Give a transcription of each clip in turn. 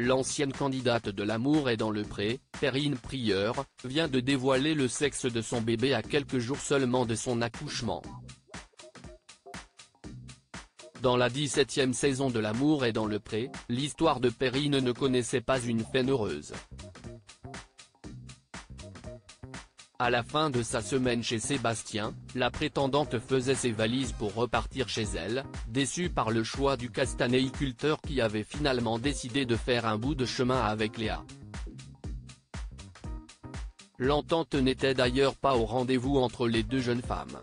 l'ancienne candidate de L'amour est dans le pré, Perrine Prieur, vient de dévoiler le sexe de son bébé à quelques jours seulement de son accouchement. Dans la 17e saison de L'amour est dans le pré, l'histoire de Perrine ne connaissait pas une fin heureuse. À la fin de sa semaine chez Sébastien, la prétendante faisait ses valises pour repartir chez elle, déçue par le choix du castanéiculteur qui avait finalement décidé de faire un bout de chemin avec Léa. L'entente n'était d'ailleurs pas au rendez-vous entre les deux jeunes femmes.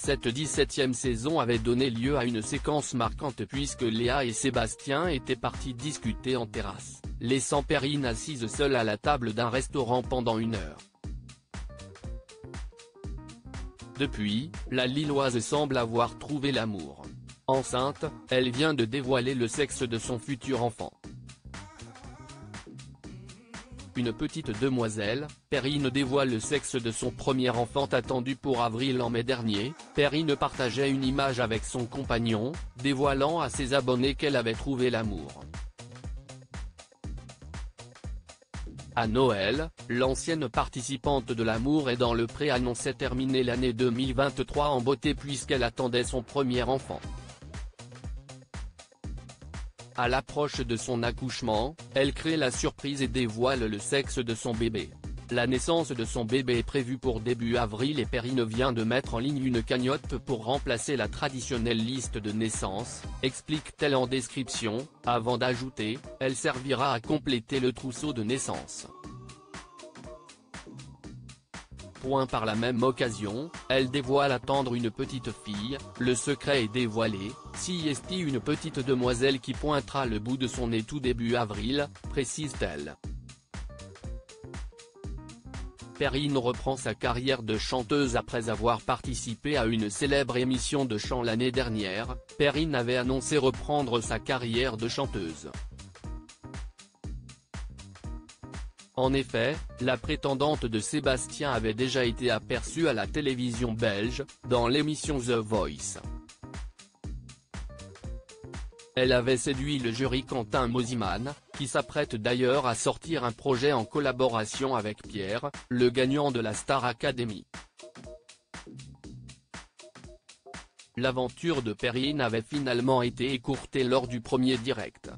Cette 17e saison avait donné lieu à une séquence marquante puisque Léa et Sébastien étaient partis discuter en terrasse, laissant Perrine assise seule à la table d'un restaurant pendant 1 heure. Depuis, la Lilloise semble avoir trouvé l'amour. Enceinte, elle vient de dévoiler le sexe de son futur enfant. Une petite demoiselle, Perrine dévoile le sexe de son premier enfant attendu pour avril. En mai dernier, Perrine partageait une image avec son compagnon, dévoilant à ses abonnés qu'elle avait trouvé l'amour. À Noël, l'ancienne participante de L'amour est dans le pré annonçait terminer l'année 2023 en beauté puisqu'elle attendait son premier enfant. À l'approche de son accouchement, elle crée la surprise et dévoile le sexe de son bébé. La naissance de son bébé est prévue pour début avril et Perrine vient de mettre en ligne une cagnotte pour remplacer la traditionnelle liste de naissance, explique-t-elle en description, avant d'ajouter, elle servira à compléter le trousseau de naissance. Par la même occasion, elle dévoile attendre une petite fille, le secret est dévoilé, si est une petite demoiselle qui pointera le bout de son nez tout début avril, précise-t-elle. Perrine reprend sa carrière de chanteuse après avoir participé à une célèbre émission de chant l'année dernière. Perrine avait annoncé reprendre sa carrière de chanteuse. En effet, la prétendante de Sébastien avait déjà été aperçue à la télévision belge, dans l'émission The Voice. Elle avait séduit le jury Quentin Mosimann, qui s'apprête d'ailleurs à sortir un projet en collaboration avec Pierre, le gagnant de la Star Academy. L'aventure de Perrine avait finalement été écourtée lors du premier direct.